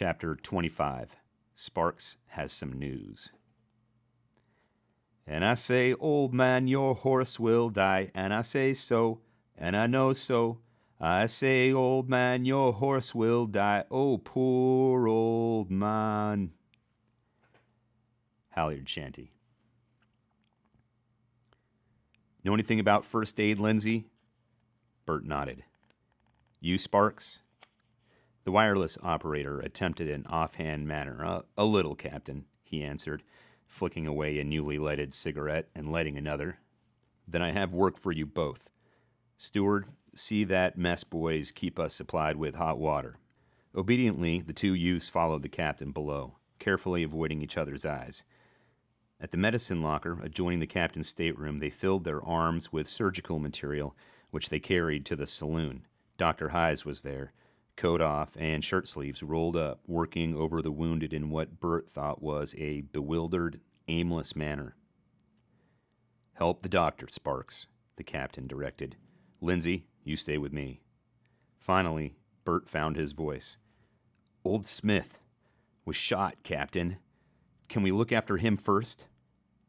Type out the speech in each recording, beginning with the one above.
Chapter 25. Sparks has some news. And I say, old man, your horse will die. And I say so, and I know so. I say, old man, your horse will die. Oh, poor old man. Halyard Shanty. Know anything about first aid, Lindsay? Bert nodded. You, Sparks? The wireless operator attempted an offhand manner. A little, Captain, he answered, flicking away a newly lighted cigarette and lighting another. Then I have work for you both. Steward, see that mess boys keep us supplied with hot water. Obediently, the two youths followed the captain below, carefully avoiding each other's eyes. At the medicine locker adjoining the captain's stateroom, they filled their arms with surgical material, which they carried to the saloon. Dr. Hayes was there, coat off and shirt sleeves rolled up, working over the wounded in what Bert thought was a bewildered, aimless manner. Help the doctor, Sparks, the captain directed. Lindsay, you stay with me. Finally, Bert found his voice. Old Smith was shot, Captain. Can we look after him first?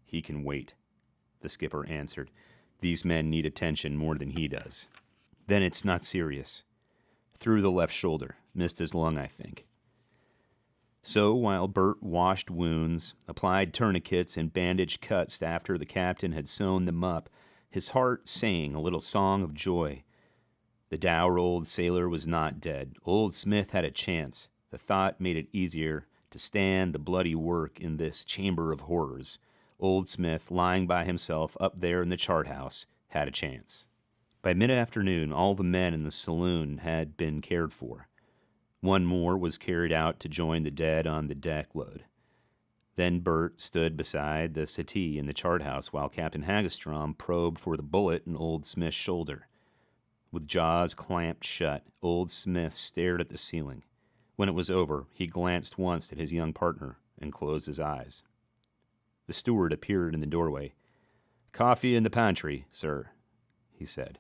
He can wait, the skipper answered. These men need attention more than he does. Then it's not serious. Through the left shoulder. Missed his lung, I think. So, while Bert washed wounds, applied tourniquets, and bandaged cuts after the captain had sewn them up, his heart sang a little song of joy. The dour old sailor was not dead. Old Smith had a chance. The thought made it easier to stand the bloody work in this chamber of horrors. Old Smith, lying by himself up there in the chart house, had a chance. By mid-afternoon, all the men in the saloon had been cared for. One more was carried out to join the dead on the deck load. Then Bert stood beside the settee in the chart house while Captain Hagestrom probed for the bullet in Old Smith's shoulder. With jaws clamped shut, Old Smith stared at the ceiling. When it was over, he glanced once at his young partner and closed his eyes. The steward appeared in the doorway. Coffee in the pantry, sir, he said.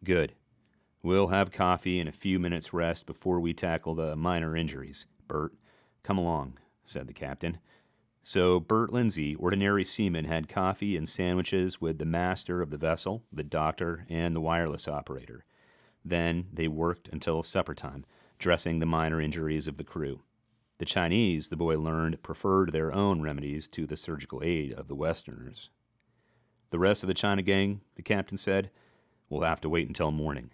Good. We'll have coffee and a few minutes' rest before we tackle the minor injuries. Bert, come along, said the captain. So Bert Lindsay, ordinary seaman, had coffee and sandwiches with the master of the vessel, the doctor, and the wireless operator. Then they worked until supper time, dressing the minor injuries of the crew. The Chinese, the boy learned, preferred their own remedies to the surgical aid of the Westerners. The rest of the China gang, the captain said, will have to wait until morning.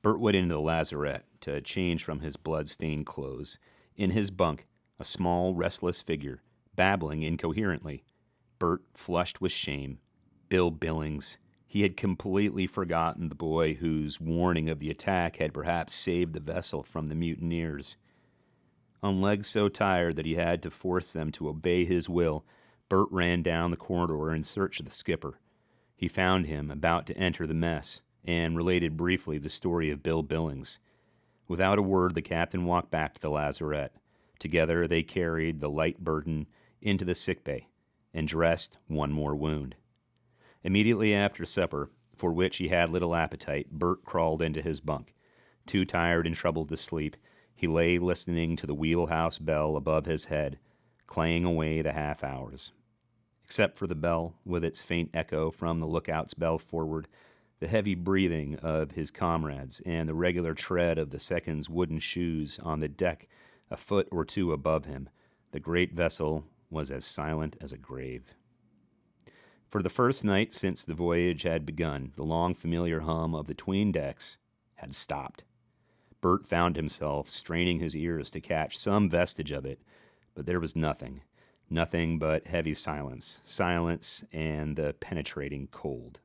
Bert went into the lazarette to change from his blood-stained clothes. In his bunk, a small, restless figure, babbling incoherently. Bert flushed with shame. Bill Billings. He had completely forgotten the boy whose warning of the attack had perhaps saved the vessel from the mutineers. On legs so tired that he had to force them to obey his will, Bert ran down the corridor in search of the skipper. He found him about to enter the mess and related briefly the story of Bill Billings. Without a word, the captain walked back to the lazarette. Together they carried the light burden into the sickbay and dressed one more wound. Immediately after supper, for which he had little appetite, Bert crawled into his bunk. Too tired and troubled to sleep, he lay listening to the wheelhouse bell above his head, clang away the half hours. Except for the bell, with its faint echo from the lookout's bell forward, the heavy breathing of his comrades, and the regular tread of the second's wooden shoes on the deck a foot or two above him, the great vessel was as silent as a grave. For the first night since the voyage had begun, the long familiar hum of the 'tween decks had stopped. Bert found himself straining his ears to catch some vestige of it, but there was nothing but heavy silence and the penetrating cold.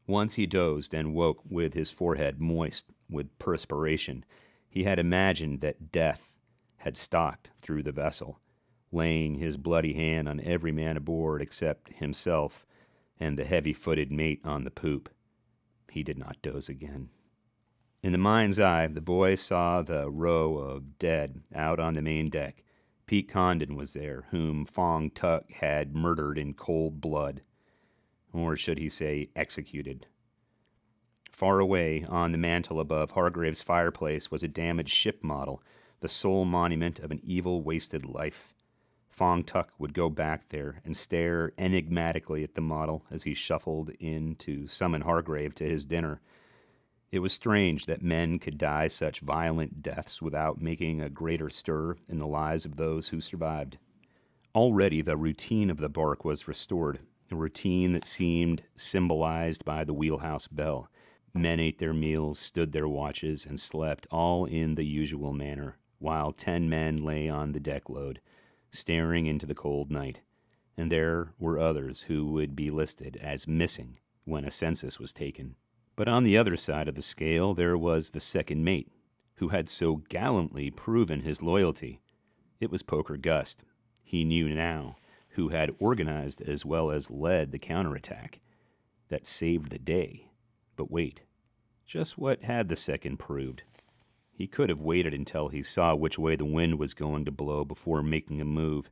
Once he dozed and woke with his forehead moist with perspiration. He had imagined that death had stalked through the vessel, laying his bloody hand on every man aboard except himself and the heavy-footed mate on the poop. He did not doze again. In the mind's eye, the boy saw the row of dead out on the main deck. Pete Condon was there, whom Fong Tuck had murdered in cold blood. Or should he say executed. Far away, on the mantel above Hargrave's fireplace, was a damaged ship model, the sole monument of an evil, wasted life. Fong Tuck would go back there and stare enigmatically at the model as he shuffled in to summon Hargrave to his dinner. It was strange that men could die such violent deaths without making a greater stir in the lives of those who survived. Already the routine of the bark was restored, a routine that seemed symbolized by the wheelhouse bell. Men ate their meals, stood their watches, and slept all in the usual manner, while 10 men lay on the deck load, staring into the cold night. And there were others who would be listed as missing when a census was taken. But on the other side of the scale, there was the second mate, who had so gallantly proven his loyalty. It was Poker Gust. He knew now, who had organized as well as led the counterattack that saved the day. But wait, just what had the second proved? He could have waited until he saw which way the wind was going to blow before making a move.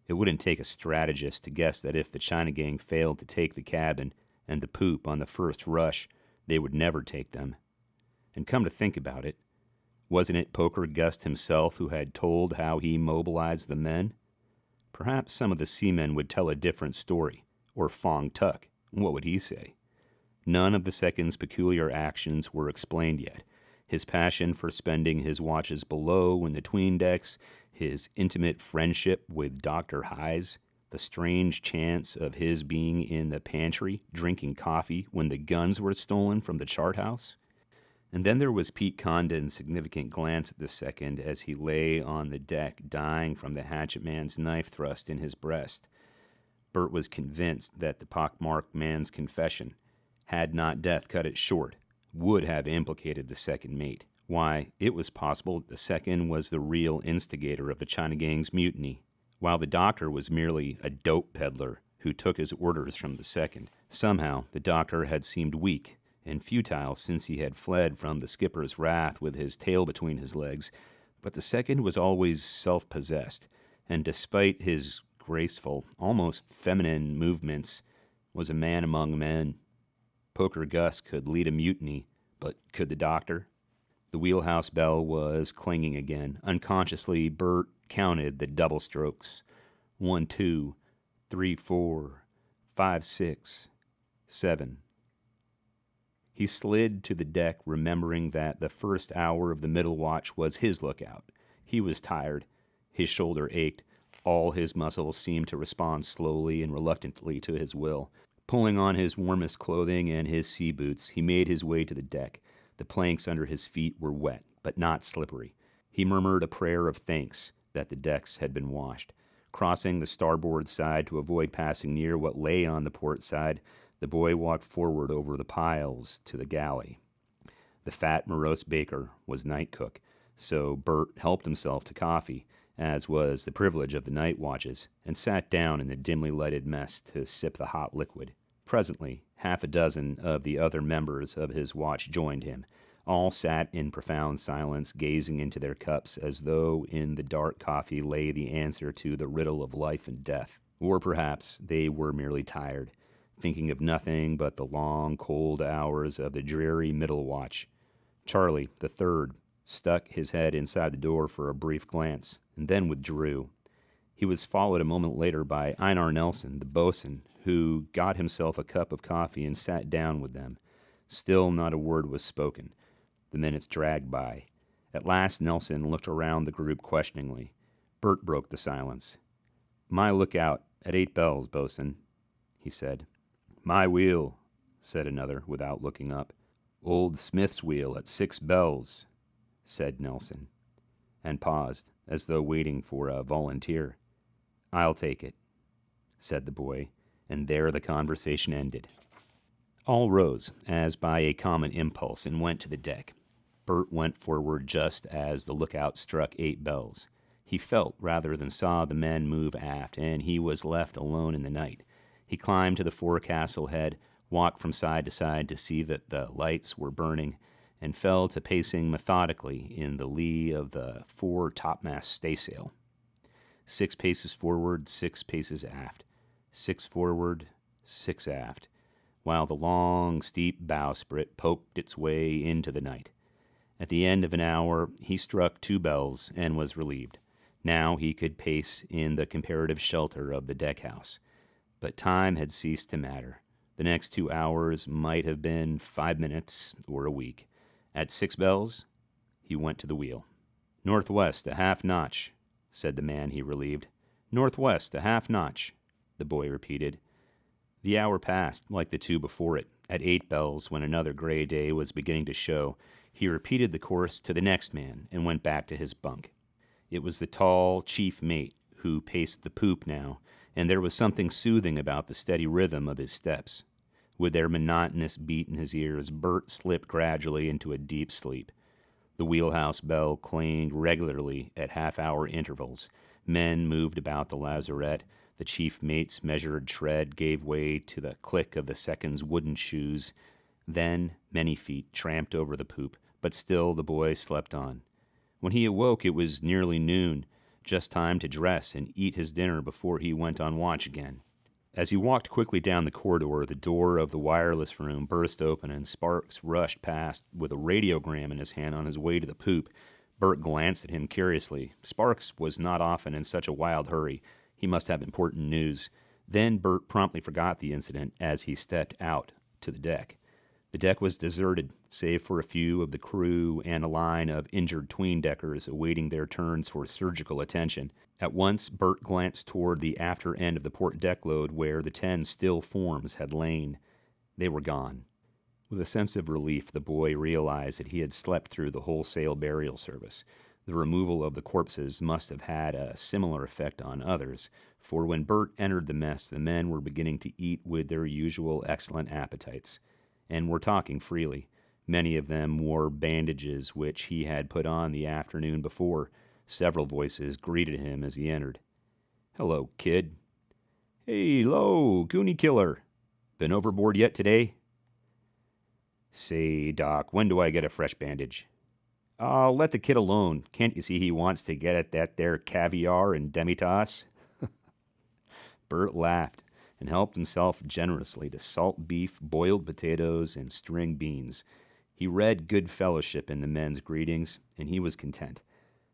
It wouldn't take a strategist to guess that if the China gang failed to take the cabin and the poop on the first rush, they would never take them. And come to think about it, wasn't it Poker Gust himself who had told how he mobilized the men? Perhaps some of the seamen would tell a different story. Or Fong Tuck. What would he say? None of the second's peculiar actions were explained yet. His passion for spending his watches below in the 'tween decks, his intimate friendship with Dr. Hyes, the strange chance of his being in the pantry drinking coffee when the guns were stolen from the chart house. And then there was Pete Condon's significant glance at the second as he lay on the deck dying from the hatchet man's knife thrust in his breast. Bert was convinced that the pockmarked man's confession, had not death cut it short, would have implicated the second mate. Why, it was possible that the second was the real instigator of the China gang's mutiny, while the doctor was merely a dope peddler who took his orders from the second. Somehow, the doctor had seemed weak and futile since he had fled from the skipper's wrath with his tail between his legs, but the second was always self-possessed, and despite his graceful, almost feminine movements, was a man among men. Poker Gus could lead a mutiny, but could the doctor? The wheelhouse bell was clanging again. Unconsciously, Bert counted the double strokes. 1, 2, 3, 4, 5, 6, 7. He slid to the deck, remembering that the first hour of the middle watch was his lookout. He was tired. His shoulder ached. All his muscles seemed to respond slowly and reluctantly to his will. Pulling on his warmest clothing and his sea boots, he made his way to the deck. The planks under his feet were wet, but not slippery. He murmured a prayer of thanks that the decks had been washed. Crossing the starboard side to avoid passing near what lay on the port side, the boy walked forward over the piles to the galley. The fat, morose baker was night cook, so Bert helped himself to coffee, as was the privilege of the night watches, and sat down in the dimly lighted mess to sip the hot liquid. Presently, half a dozen of the other members of his watch joined him. All sat in profound silence, gazing into their cups as though in the dark coffee lay the answer to the riddle of life and death. Or perhaps they were merely tired, thinking of nothing but the long, cold hours of the dreary middle watch. Charlie, the third, stuck his head inside the door for a brief glance, and then withdrew. He was followed a moment later by Einar Nelson, the boatswain, who got himself a cup of coffee and sat down with them. Still not a word was spoken. The minutes dragged by. At last Nelson looked around the group questioningly. Bert broke the silence. "My lookout at 8 bells, boatswain," he said. "My wheel," said another, without looking up. "Old Smith's wheel at 6 bells," said Nelson, and paused, as though waiting for a volunteer. "I'll take it," said the boy, and there the conversation ended. All rose, as by a common impulse, and went to the deck. Bert went forward just as the lookout struck 8 bells. He felt rather than saw the men move aft, and he was left alone in the night. He climbed to the forecastle head, walked from side to side to see that the lights were burning, and fell to pacing methodically in the lee of the fore topmast staysail. 6 paces forward, 6 paces aft. 6 forward, 6 aft, while the long, steep bowsprit poked its way into the night. At the end of an hour, he struck 2 bells and was relieved. Now he could pace in the comparative shelter of the deckhouse. But time had ceased to matter. The next 2 hours might have been 5 minutes or a week. At 6 bells, he went to the wheel. "Northwest, a half notch," said the man he relieved. "Northwest, a half notch," the boy repeated. The hour passed like the 2 before it. At 8 bells, when another gray day was beginning to show, he repeated the course to the next man and went back to his bunk. It was the tall chief mate who paced the poop now, and there was something soothing about the steady rhythm of his steps. With their monotonous beat in his ears, Bert slipped gradually into a deep sleep. The wheelhouse bell clanged regularly at half-hour intervals. Men moved about the lazarette. The chief mate's measured tread gave way to the click of the second's wooden shoes. Then many feet tramped over the poop, but still the boy slept on. When he awoke, it was nearly noon, just time to dress and eat his dinner before he went on watch again. As he walked quickly down the corridor, the door of the wireless room burst open and Sparks rushed past with a radiogram in his hand on his way to the poop. Bert glanced at him curiously. Sparks was not often in such a wild hurry. He must have important news. Then Bert promptly forgot the incident as he stepped out to the deck. The deck was deserted, save for a few of the crew and a line of injured tween-deckers awaiting their turns for surgical attention. At once, Bert glanced toward the after end of the port deck load where the 10 still forms had lain. They were gone. With a sense of relief, the boy realized that he had slept through the wholesale burial service. The removal of the corpses must have had a similar effect on others, for when Bert entered the mess, the men were beginning to eat with their usual excellent appetites, and were talking freely. Many of them wore bandages which he had put on the afternoon before. Several voices greeted him as he entered. "Hello, kid." "Hey, lo, Goonie Killer. Been overboard yet today?" "Say, Doc, when do I get a fresh bandage?" "I'll let the kid alone. Can't you see he wants to get at that there caviar and demitasse?" Bert laughed and helped himself generously to salt beef, boiled potatoes, and string beans. He read good fellowship in the men's greetings, and he was content.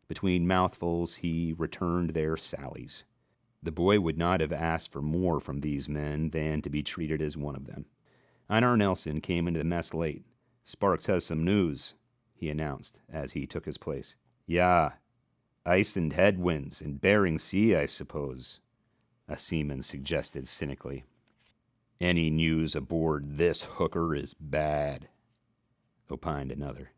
Between mouthfuls, he returned their sallies. The boy would not have asked for more from these men than to be treated as one of them. Einar Nelson came into the mess late. "Sparks has some news," he announced as he took his place. "Yeah, ice and headwinds and Bering Sea, I suppose," a seaman suggested cynically. "Any news aboard this hooker is bad," opined another.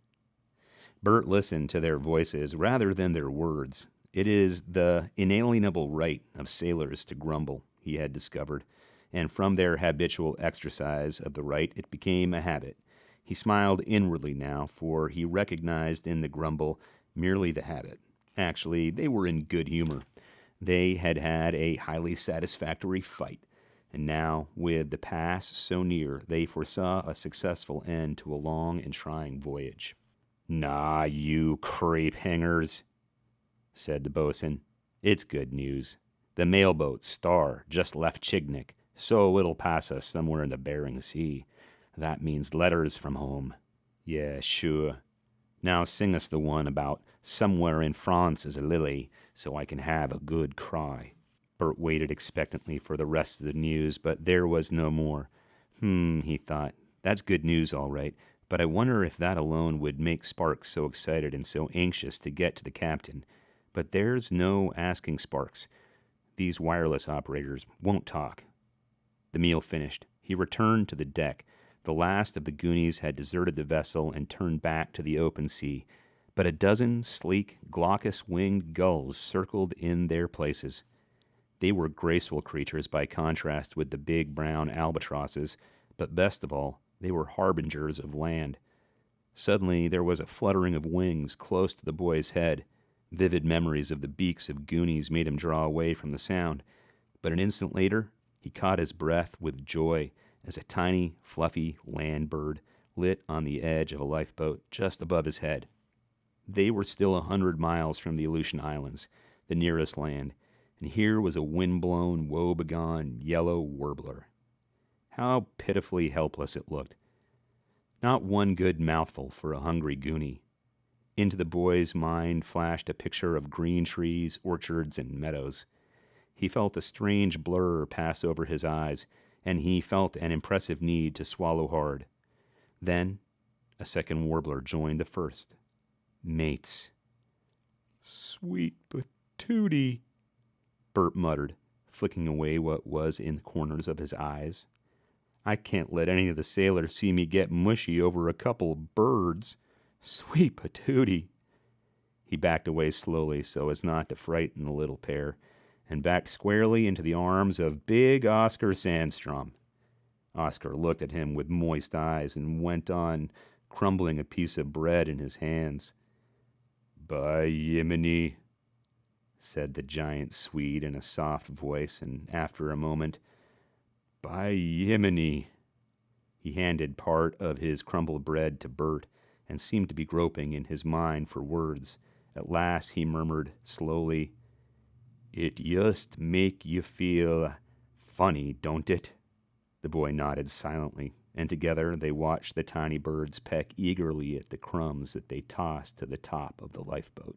Bert listened to their voices rather than their words. It is the inalienable right of sailors to grumble, he had discovered, and from their habitual exercise of the right it became a habit. He smiled inwardly now, for he recognized in the grumble merely the habit. Actually, they were in good humor. They had had a highly satisfactory fight, and now, with the pass so near, they foresaw a successful end to a long and trying voyage. "Nah, you crepe hangers," said the boatswain. "It's good news. The mailboat Star just left Chignik, so it'll pass us somewhere in the Bering Sea. That means letters from home." "Yeah, sure. Now sing us the one about somewhere in France is a lily, so I can have a good cry." Bert waited expectantly for the rest of the news, but there was no more. He thought, that's good news all right, but I wonder if that alone would make Sparks so excited and so anxious to get to the captain. But there's no asking Sparks. These wireless operators won't talk. The meal finished, he returned to the deck. The last of the Goonies had deserted the vessel and turned back to the open sea, but a dozen sleek, glaucous-winged gulls circled in their places. They were graceful creatures by contrast with the big brown albatrosses, but best of all, they were harbingers of land. Suddenly there was a fluttering of wings close to the boy's head. Vivid memories of the beaks of Goonies made him draw away from the sound, but an instant later he caught his breath with joy as a tiny, fluffy land bird lit on the edge of a lifeboat just above his head. They were still 100 miles from the Aleutian Islands, the nearest land, and here was a wind-blown, woe-begone yellow warbler. How pitifully helpless it looked. Not one good mouthful for a hungry Goonie. Into the boy's mind flashed a picture of green trees, orchards, and meadows. He felt a strange blur pass over his eyes, and he felt an impressive need to swallow hard. Then a second warbler joined the first. Mates. Sweet patootie, Bert muttered, flicking away what was in the corners of his eyes. I can't let any of the sailors see me get mushy over a couple of birds. Sweet patootie. He backed away slowly so as not to frighten the little pair, and backed squarely into the arms of big Oscar Sandstrom. Oscar looked at him with moist eyes and went on, crumbling a piece of bread in his hands. By Yiminy, said the giant Swede in a soft voice, and after a moment, by Yiminy. He handed part of his crumbled bread to Bert and seemed to be groping in his mind for words. At last he murmured slowly, It just make you feel funny, don't it? The boy nodded silently, and together they watched the tiny birds peck eagerly at the crumbs that they tossed to the top of the lifeboat.